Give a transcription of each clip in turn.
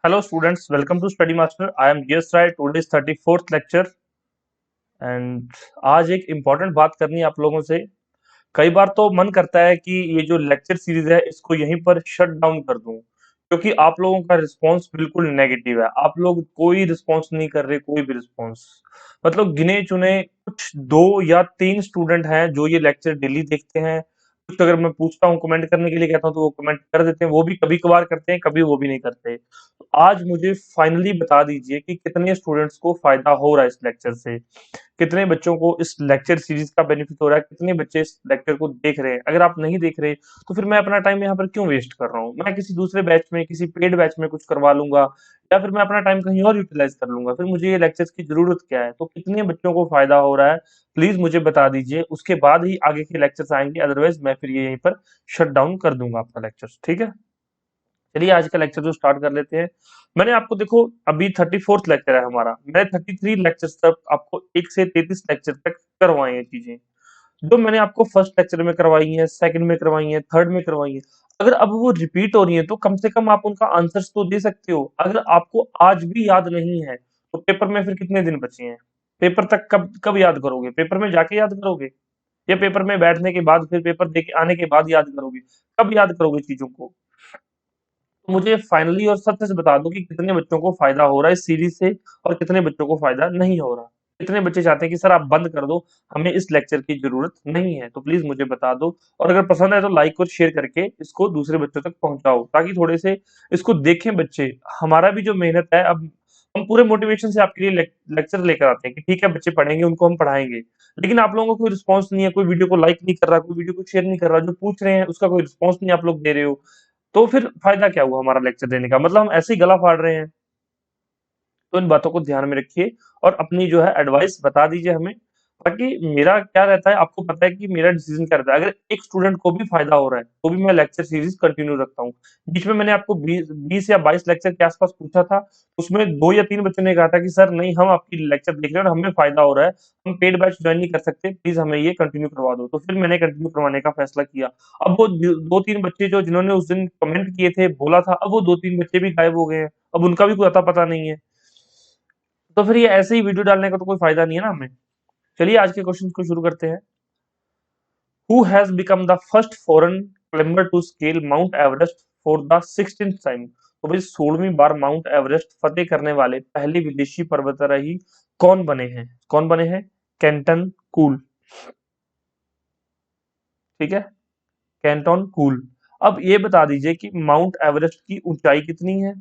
Hello students, welcome to Study Master. I am GS Rai. Today is 34th lecture and आज एक important बात करनी है आप लोगों से। कई बार तो मन करता है कि ये जो लेक्चर सीरीज है इसको यहीं पर शट डाउन कर दूं, क्योंकि आप लोगों का रिस्पांस बिल्कुल नेगेटिव है। आप लोग कोई रिस्पांस नहीं कर रहे, कोई भी रिस्पांस। मतलब गिने चुने कुछ दो या तीन स्टूडेंट हैं जो ये लेक्चर डेली देखते हैं। कुछ अगर मैं पूछता हूँ, कमेंट करने के लिए कहता हूँ तो वो कमेंट कर देते हैं, वो भी कभी कभार करते हैं, कभी वो भी नहीं करते। तो आज मुझे फाइनली बता दीजिए कि कितने स्टूडेंट्स को फायदा हो रहा है इस लेक्चर से, कितने बच्चों को इस लेक्चर सीरीज का बेनिफिट हो रहा है, कितने बच्चे इस लेक्चर को देख रहे हैं। अगर आप नहीं देख रहे तो फिर मैं अपना टाइम यहाँ पर क्यों वेस्ट कर रहा हूँ? मैं किसी दूसरे बैच में, किसी पेड बैच में कुछ करवा लूंगा, या फिर मैं अपना टाइम कहीं और यूटिलाइज कर लूंगा। फिर मुझे ये लेक्चर्स की जरूरत क्या है? तो कितने बच्चों को फायदा हो रहा है, प्लीज मुझे बता दीजिए। उसके बाद ही आगे के लेक्चर्स आएंगे, अदरवाइज मैं फिर ये यहीं पर शट डाउन कर दूंगा आपका लेक्चर। ठीक है, चलिए आज का लेक्चर जो स्टार्ट कर लेते हैं। मैंने आपको देखो, अभी 34th लेक्चर है हमारा। मैंने 33 लेक्चर तक आपको 1 से 33 लेक्चर तक करवाए हैं चीजें, जो मैंने आपको फर्स्ट लेक्चर में करवाई है, सेकंड में करवाई है, थर्ड में करवाई है। अगर अब वो रिपीट हो रही है तो कम से कम आप उनका आंसर्स तो दे सकते हो। अगर आपको आज भी याद नहीं है तो पेपर में फिर कितने दिन बचे हैं? पेपर तक कब कब याद करोगे? पेपर में जाके याद करोगे, या पेपर में बैठने के बाद, फिर पेपर दे के आने के बाद याद करोगे? कब याद करोगे चीजों को? तो मुझे फाइनली और सत्य से बता दो कि कितने बच्चों को फायदा हो रहा है इस सीरीज से, और कितने बच्चों को फायदा नहीं हो रहा। कितने बच्चे चाहते हैं कि सर आप बंद कर दो, हमें इस लेक्चर की जरूरत नहीं है? तो प्लीज मुझे बता दो। और अगर पसंद है तो लाइक और शेयर करके इसको दूसरे बच्चों तक पहुंचाओ, ताकि थोड़े से इसको देखें बच्चे। हमारा भी जो मेहनत है, अब हम पूरे मोटिवेशन से आपके लिए लेक्चर लेकर आते हैं कि ठीक है बच्चे पढ़ेंगे, उनको हम पढ़ाएंगे। लेकिन आप लोगों का कोई रिस्पॉन्स नहीं है, कोई वीडियो को लाइक नहीं कर रहा, कोई वीडियो को शेयर नहीं कर रहा, जो पूछ रहे हैं उसका कोई रिस्पॉन्स नहीं आप लोग दे रहे हो। तो फिर फायदा क्या हुआ हमारा लेक्चर देने का? मतलब हम ऐसे ही गला फाड़ रहे हैं। तो इन बातों को ध्यान में रखिए और अपनी जो है एडवाइस बता दीजिए हमें। बाकी मेरा क्या रहता है, आपको पता है कि मेरा डिसीजन क्या रहता है। अगर एक स्टूडेंट को भी फायदा हो रहा है तो भी मैं लेक्चर सीरीज कंटिन्यू रखता हूँ। बीच में मैंने आपको 20 या 22 लेक्चर के आसपास पूछा था, उसमें 2 या 3 बच्चों ने कहा था कि सर नहीं, हम आपकी लेक्चर देख रहे हैं और हमें फायदा हो रहा है, हम पेड बैच ज्वाइन नहीं कर सकते, प्लीज हमें ये कंटिन्यू करवा दो। तो फिर मैंने कंटिन्यू करवाने का फैसला किया। अब वो 2-3 बच्चे जो जिन्होंने उस दिन कमेंट किए थे, बोला था, अब वो 2-3 बच्चे भी गायब हो गए हैं। अब उनका भी कोई अता पता नहीं है। तो फिर ये ऐसे ही वीडियो डालने का तो कोई फायदा नहीं है ना हमें। चलिए आज के क्वेश्चन को शुरू करते हैं। Who has become the first foreign climber to scale Mount Everest for the 16th time? तो भाई 16वीं बार माउंट एवरेस्ट फतेह करने वाले पहले विदेशी पर्वतारोही कौन बने हैं? कौन बने हैं? Canton cool. ठीक है, कैंटन कूल। अब ये बता दीजिए कि माउंट एवरेस्ट की ऊंचाई कितनी है,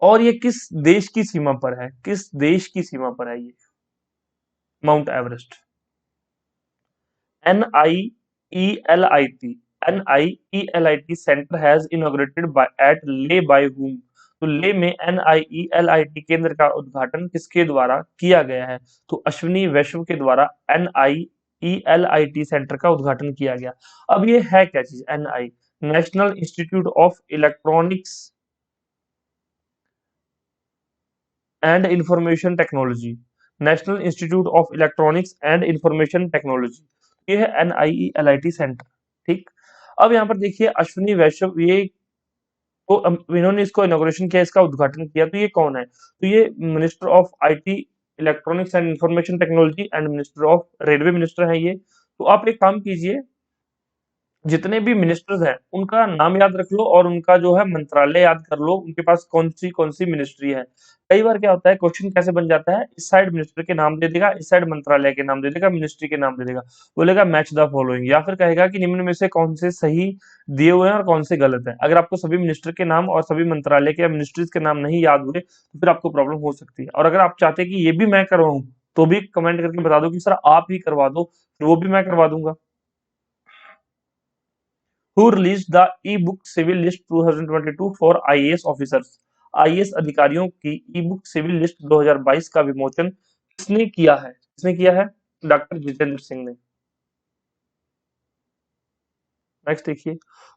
और ये किस देश की सीमा पर है? किस देश की सीमा पर है ये mount Everest? NIELIT NIELIT center has inaugurated by at ले by whom? तो ले में NIELIT केंद्र का उद्घाटन किसके द्वारा किया गया है? तो अश्विनी वैष्णव के द्वारा NIELIT सेंटर का उद्घाटन किया गया। अब ये है क्या चीज? NI national institute of electronics and information technology. National institute of electronics and information technology, ये है NIELIT सेंटर। ठीक। अब यहाँ पर देखिए अश्विनी वैष्णव, ये तो इन्होंने इसको इनॉग्रेशन किया, इसका उद्घाटन किया। तो ये कौन है? तो ये minister of IT, electronics and information technology and minister of railway minister है ये। तो आप एक काम कीजिए, जितने भी मिनिस्टर्स हैं उनका नाम याद रख लो, और उनका जो है मंत्रालय याद कर लो, उनके पास कौन सी मिनिस्ट्री है। कई बार क्या होता है, क्वेश्चन कैसे बन जाता है, इस साइड मिनिस्टर के नाम दे देगा, इस साइड मंत्रालय के नाम दे देगा, मिनिस्ट्री के नाम दे देगा, बोलेगा मैच द फॉलोइंग, या फिर कहेगा कि निम्न में से कौन से सही दिए हुए हैं और कौन से गलत है। अगर आपको सभी मिनिस्टर के नाम और सभी मंत्रालय के या मिनिस्ट्रीज के नाम नहीं याद हुए तो फिर आपको प्रॉब्लम हो सकती है। और अगर आप चाहते हैं कि ये भी मैं करवाऊं, तो भी कमेंट करके बता दो कि सर आप ही करवा दो, फिर वो भी मैं करवा दूंगा। Who released the e-book Civil List 2022 for IAS officers? IAS अधिकारियों की ई-बुक सिविल लिस्ट 2022 का विमोचन किसने किया है? किसने किया है? डॉक्टर जितेंद्र सिंह ने। नेक्स्ट देखिए,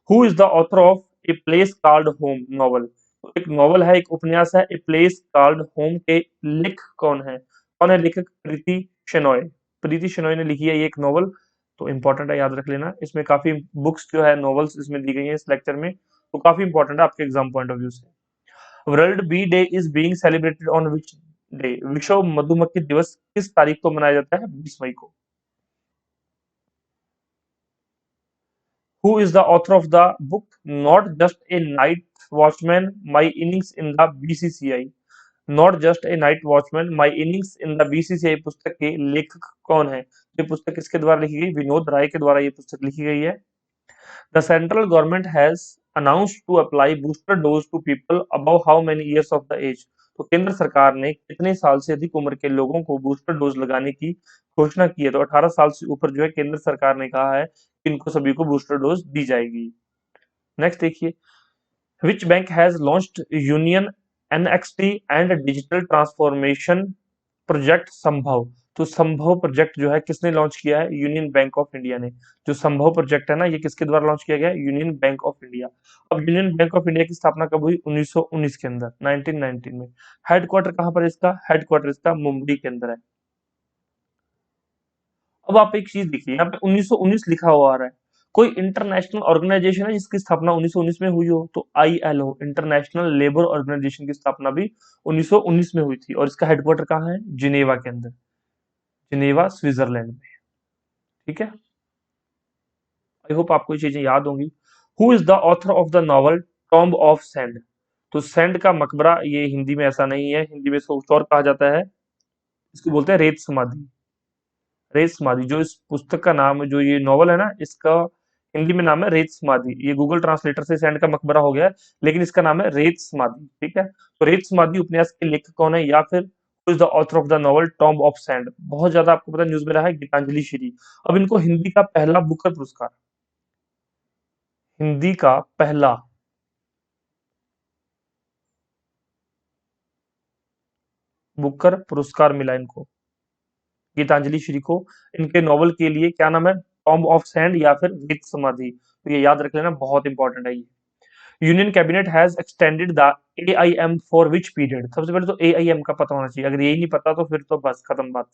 who is the author of a place called home novel? तो एक नॉवल है, एक उपन्यास है, ए प्लेस कॉल्ड होम के लेखक कौन है? कौन है लेखक? प्रीति शेनॉय। प्रीति शेनॉय ने लिखी है ये एक नॉवल। तो इंपॉर्टेंट है, याद रख लेना। इसमें काफी बुक्स जो है, नॉवेल्स इसमें दी गई है इस लेक्चर में, तो काफी इंपॉर्टेंट है आपके एग्जाम पॉइंट ऑफ व्यू से। World bee day is being celebrated on which day? विश्व मधुमक्खी दिवस किस तारीख को मनाया जाता है? 20 मई को। Who is the author of the book Not Just a Night Watchman, My Innings in the BCCI? Not just a night watchman, my innings in the BCCI पुस्तक के लेखक कौन है? ये पुस्तक किसके द्वारा लिखी गई? विनोद राय के द्वारा ये पुस्तक लिखी गई है। The central government has announced to apply booster dose to people above how many years of the age? तो केंद्र सरकार ने कितने साल से अधिक उम्र के लोगों को बूस्टर डोज लगाने की घोषणा की है? तो 18 साल से ऊपर जो है केंद्र सरकार ने कहा है कि इनको सभी को बूस्टर डोज दी जाएगी। नेक्स्ट देखिए, Which bank has launched Union NXT and digital transformation project संभव? तो संभव प्रोजेक्ट जो है किसने लॉन्च किया है? यूनियन बैंक ऑफ इंडिया ने। जो संभव प्रोजेक्ट है ना, ये किसके द्वारा लॉन्च किया गया है? Union bank of India. अब यूनियन बैंक ऑफ इंडिया की स्थापना कब हुई? 1919 के अंदर, 1919 में। हेडक्वार्टर कहां पर है इसका? हेडक्वार्टर इसका मुंबई के अंदर है। अब आप एक चीज देखिए, यहाँ पे 1919 लिखा हुआ आ रहा है। कोई इंटरनेशनल ऑर्गेनाइजेशन है जिसकी स्थापना 1919 में हुई हो? तो आईएलओ, इंटरनेशनल लेबर ऑर्गेनाइजेशन की स्थापना भी 1919 में हुई थी। और इसका हेडक्वार्टर कहाँ है? जिनेवा के अंदर, जिनेवा स्विट्जरलैंड में। ठीक है, आई होप आपको ये चीजें याद होंगी। Who is the author of the novel tomb of sand? तो सैंड का मकबरा, ये हिंदी में ऐसा नहीं है, हिंदी में इसको कुछ और कहा जाता है, इसको बोलते हैं रेत समाधि। रेत समाधि, जो इस पुस्तक का नाम, जो ये नॉवल है ना, इसका हिंदी में नाम है रेत समाधि। ये गूगल ट्रांसलेटर से सैंड का मकबरा हो गया है, लेकिन इसका नाम है रेत समाधि। ठीक है, तो रेत समाधि उपन्यास के लेखक कौन है? या फिर who is the author of the novel tomb of sand? बहुत ज्यादा आपको पता न्यूज में रहा है, गीतांजलि श्री। अब इनको हिंदी का पहला बुकर पुरस्कार, हिंदी का पहला बुकर पुरस्कार मिला इनको, गीतांजलि श्री को, इनके नॉवल के लिए। क्या नाम है? टॉम्ब ऑफ सैंड या फिर रेत समाधि। तो ये याद रख लेना, बहुत इंपॉर्टेंट है ये। Union cabinet has extended the AIM for which period? सबसे पहले तो एआईएम का पता होना चाहिए, अगर यही नहीं पता तो फिर तो बस खत्म बात।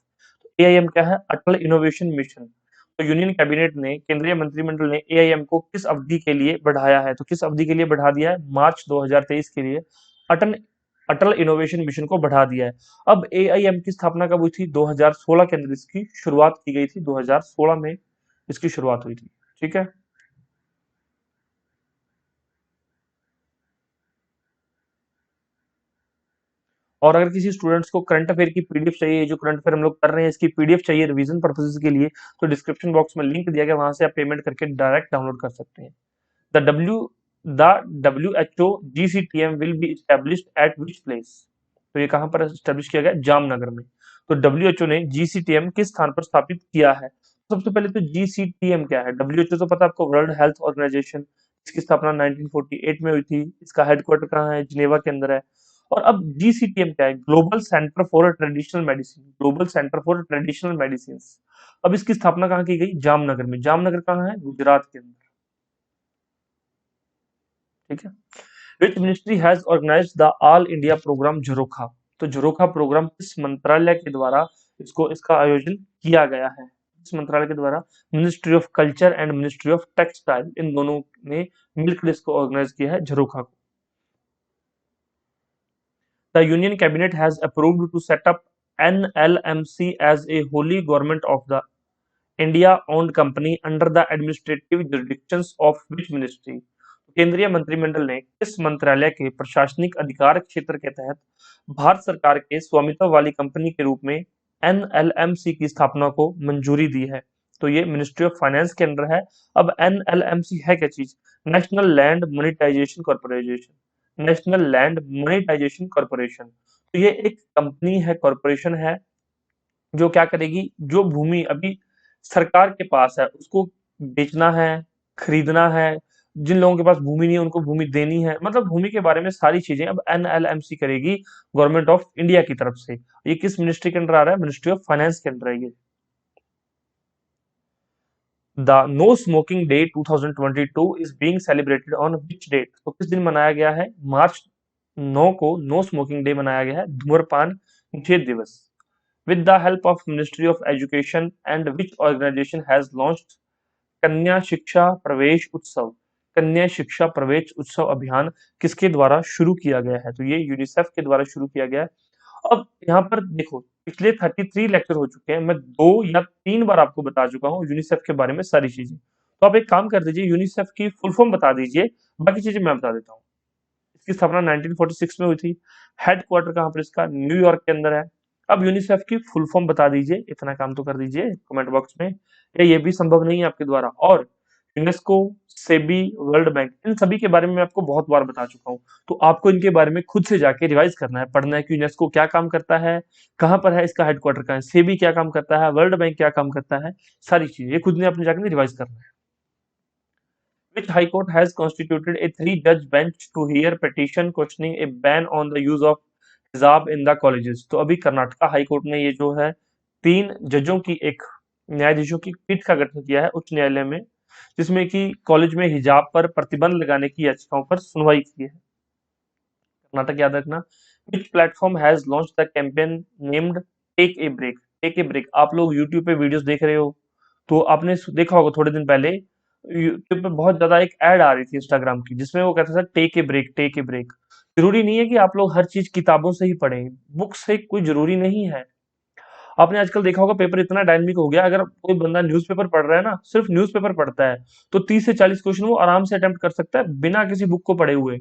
एआईएम क्या है? अटल इनोवेशन मिशन। तो यूनियन कैबिनेट ने, केंद्रीय मंत्रिमंडल ने एआईएम को किस अवधि के लिए बढ़ाया है? तो किस अवधि के लिए बढ़ा दिया है? मार्च 2023 के लिए अटल अटल इनोवेशन मिशन को बढ़ा दिया है। अब एआईएम की स्थापना कब हुई थी? 2016 के अंदर इसकी शुरुआत की गई थी, 2016 में इसकी शुरुआत हुई थी। ठीक है, और अगर किसी स्टूडेंट्स को करंट अफेयर की पीडीएफ चाहिए, जो करंट अफेयर हम लोग कर रहे हैं इसकी पीडीएफ चाहिए रिवीजन पर्पसेस के लिए, तो डिस्क्रिप्शन बॉक्स में लिंक दिया गया, वहां से आप पेमेंट करके डायरेक्ट डाउनलोड कर सकते हैं। The W the WHO GCTM will be established eight which place? तो ये कहां पर एस्टेब्लिश किया गया? जामनगर में। तो डब्ल्यूएचओ ने जीसीटीएम किस स्थान पर स्थापित किया है? सबसे पहले तो जीसीटीएम क्या है? डब्ल्यूएचओ तो पता है आपको, वर्ल्ड हेल्थ ऑर्गेनाइजेशन। इसकी स्थापना 1948 में हुई थी। इसका हेडक्वार्टर कहाँ है? जिनेवा के अंदर है। और अब जीसीटीएम क्या है? Global centre for traditional medicine, global centre for traditional medicine. अब इसकी स्थापना कहाँ की गई? जामनगर में। जामनगर कहाँ है? गुजरात के अंदर। ठीक है, which ministry has organised the all India programme Jharokha? तो झरोखा प्रोग्राम किस मंत्रालय के द्वारा इसका आयोजन किया गया है? इस मंत्रालय के द्वारा ministry of culture and ministry of textile, इन दोनों ने मिलकर इसको ऑर्गेनाइज किया है, झरोखा को। The union cabinet has approved to set up NLMC as a wholly government of the India owned company under the administrative jurisdictions of which ministry? केंद्रीय मंत्रिमंडल ने किस मंत्रालय के प्रशासनिक अधिकार क्षेत्र के तहत भारत सरकार के स्वामित्व वाली कंपनी के रूप में एनएलएमसी की स्थापना को मंजूरी दी है? तो ये मिनिस्ट्री ऑफ फाइनेंस के अंदर है। अब एनएलएमसी है क्या चीज? National land monetisation corporation, national land monetisation corporation. तो ये एक कंपनी है, कॉर्पोरेशन है, जो क्या करेगी? जो भूमि अभी सरकार के पास है उसको बेचना है, खरीदना है। जिन लोगों के पास भूमि नहीं है उनको भूमि देनी है, मतलब भूमि के बारे में सारी चीजें अब एनएलएमसी करेगी, गवर्नमेंट ऑफ इंडिया की तरफ से। ये किस मिनिस्ट्री के अंदर आ रहा है? मिनिस्ट्री ऑफ फाइनेंस के अंदर है ये। The no smoking day 2022 is being celebrated on which date? तो किस दिन मनाया गया है? मार्च 9 को नो स्मोकिंग डे मनाया गया है, धूम्रपान निषेध दिवस। With the help of Ministry of Education and which organization has launched कन्या शिक्षा प्रवेश उत्सव? कन्या शिक्षा प्रवेश उत्सव अभियान किसके द्वारा शुरू किया गया है? तो ये यूनिसेफ के द्वारा शुरू किया गया है। अब यहाँ पर देखो, पिछले 33 लेक्चर हो चुके हैं, मैं 2 या 3 बार आपको बता चुका हूँ यूनिसेफ के बारे में सारी चीजें। तो आप एक काम कर दीजिए, यूनिसेफ की फुल फॉर्म बता दीजिए, बाकी चीजें मैं बता देता हूँ। इसकी स्थापना 1946 में हुई थी। हेडक्वार्टर कहाँ पर इसका? न्यूयॉर्क के अंदर है। अब यूनिसेफ की फुल फॉर्म बता दीजिए, इतना काम तो कर दीजिए कमेंट बॉक्स में, या ये भी संभव नहीं है आपके द्वारा। और यूनेस्को, सेबी, वर्ल्ड बैंक, इन सभी के बारे में मैं आपको बहुत बार बता चुका हूँ। तो आपको इनके बारे में खुद से जाके रिवाइज करना है, पढ़ना है कि यूनेस्को क्या काम करता है, कहाँ पर है, इसका हेडक्वार्टर कहाँ है, सेबी क्या काम करता है, वर्ल्ड बैंक क्या काम करता है, सारी चीजें ये खुद ने अपने जाकर रिवाइज करना है। Which High Court has constituted a three-judge bench to hear petition questioning a ban on the use of hijab in the colleges? तो अभी कर्नाटका हाई कोर्ट ने ये जो है 3 जजों की एक न्यायाधीशों की पीठ का गठन किया है उच्च न्यायालय में, जिसमें कि कॉलेज में हिजाब पर प्रतिबंध लगाने की याचिकाओं पर सुनवाई की है। कर्नाटक याद रखना। Which platform has launched the campaign named Take a Break? Take a Break, आप लोग यूट्यूब पे वीडियोस देख रहे हो तो आपने देखा होगा थोड़े दिन पहले यूट्यूब पे बहुत ज्यादा एक ऐड आ रही थी इंस्टाग्राम की, जिसमें वो कहता था take a break, take a break. जरूरी नहीं है कि आप लोग हर चीज किताबों से ही पढ़ें, बुक से कोई जरूरी नहीं है। आपने आजकल देखा होगा पेपर इतना डायनामिक हो गया, अगर कोई बंदा न्यूज़पेपर पढ़ रहा है ना, सिर्फ न्यूज़पेपर पढ़ता है, तो 30 से 40 क्वेश्चन वो आराम से अटेम्प्ट कर सकता है बिना किसी बुक को पढ़े हुए।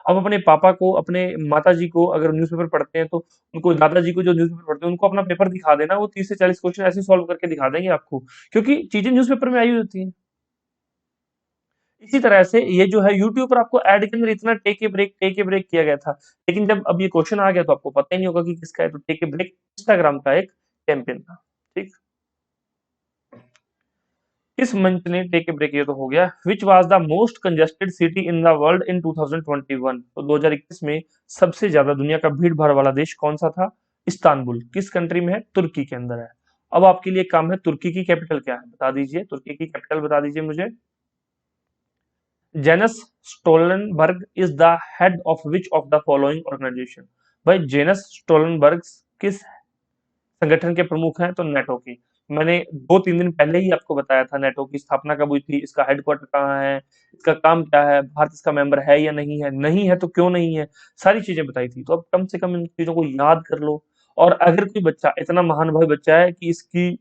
अब अपने पापा को, अपने माताजी को अगर न्यूज़पेपर पढ़ते हैं तो उनको, दादाजी को जो न्यूज़पेपर पढ़ते हैं उनको अपना पेपर दिखा देना, वो 30 से 40 क्वेश्चन ऐसे सॉल्व करके दिखा देंगे आपको, क्योंकि चीजें न्यूज़पेपर में आई हुई होती हैं। इसी तरह से ये जो है यूट्यूब पर आपको ऐड के अंदर इतना टेक ए ब्रेक किया गया था, लेकिन जब अब ये क्वेश्चन आ गया तो आपको पता ही नहीं होगा कि किसका है। तो टेक ए ब्रेक इंस्टाग्राम का एक कैंपेन था। ठीक, इस मंच ने टेक ए ब्रेक, ये तो हो गया। Which was the most congested city in the world in 2021? तो 2021 में सबसे ज्यादा दुनिया का भीड़ भाड़ वाला देश कौन सा था? इस्तांबुल। किस कंट्री में है? तुर्की के अंदर है। अब आपके लिए काम है, तुर्की की कैपिटल क्या है बता दीजिए, तुर्की की कैपिटल बता दीजिए मुझे। Jens Stoltenberg is the head of which of the following organisation? भाई जेनस स्टोलनबर्ग किस संगठन के प्रमुख हैं? तो नेटो की। मैंने 2-3 दिन पहले ही आपको बताया था नेटो की स्थापना कब हुई थी, इसका हेडक्वार्टर कहाँ है, इसका काम क्या है, भारत इसका मेंबर है या नहीं है, नहीं है तो क्यों नहीं है, सारी चीजें बताई थी। तो अब कम से कम इन चीजों को याद कर लो। और अगर कोई बच्चा इतना महान भाई बच्चा है कि इसकी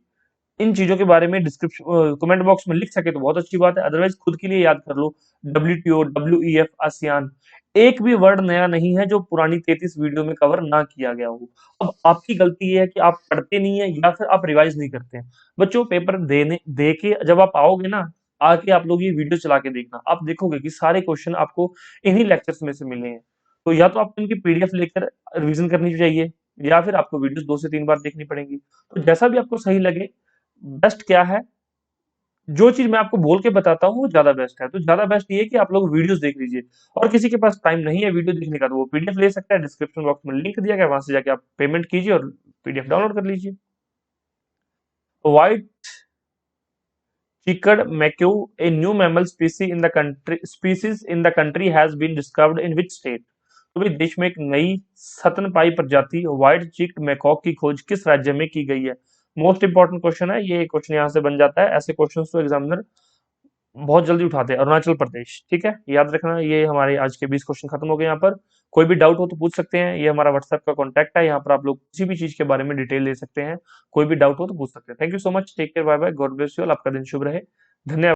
इन चीजों के बारे में डिस्क्रिप्शन कमेंट बॉक्स में लिख सके तो बहुत अच्छी बात है, अदरवाइज खुद के लिए याद कर लो। WTO, WEF, आसियान, एक भी वर्ड नया नहीं है जो पुरानी 33 वीडियो में कवर ना किया गया हो। अब आपकी गलती ये है कि आप पढ़ते नहीं है या फिर आप रिवाइज नहीं करते हैं। बच्चों पेपर देने दे के जब आप आओगे ना, आके आप लोग ये वीडियो चला के देखना, आप देखोगे कि सारे क्वेश्चन आपको इन्हीं लेक्चर्स में से मिले हैं। तो या तो आपको इनकी PDF लेकर रिवीजन करनी चाहिए, या फिर आपको वीडियोस 2 से 3 बार देखनी पड़ेगी। तो जैसा भी आपको सही लगे, बेस्ट क्या है, जो चीज मैं आपको बोल के बताता हूँ वो ज्यादा बेस्ट है। तो ज्यादा बेस्ट ये है कि आप लोग वीडियोस देख लीजिए, और किसी के पास टाइम नहीं है वीडियो देखने का तो वो PDF ले सकता है, डिस्क्रिप्शन बॉक्स में लिंक दिया गया, वहां से जाके आप पेमेंट कीजिए और PDF डाउनलोड कर लीजिए। White cheeked macaque, a new mammal species in the country has been discovered in which state? तो भाई देश में एक नई स्तनपायी प्रजाति व्हाइट चिक्ड मैकॉक की खोज किस राज्य में की गई है? मोस्ट इंपॉर्टेंट क्वेश्चन है ये, क्वेश्चन यहाँ से बन जाता है। ऐसे क्वेश्चन तो एग्जामिनर बहुत जल्दी उठाते हैं। अरुणाचल प्रदेश। ठीक है, याद रखना। ये हमारे आज के 20 क्वेश्चन खत्म हो गए। यहाँ पर कोई भी डाउट हो तो पूछ सकते हैं, ये हमारा व्हाट्सएप का कॉन्टैक्ट है, यहाँ पर आप लोग किसी भी चीज के बारे में डिटेल ले सकते हैं, कोई भी डाउट हो तो पूछ सकते हैं। Thank you so much, take care, bye bye, God bless you all, आपका दिन शुभ रहे, धन्यवाद।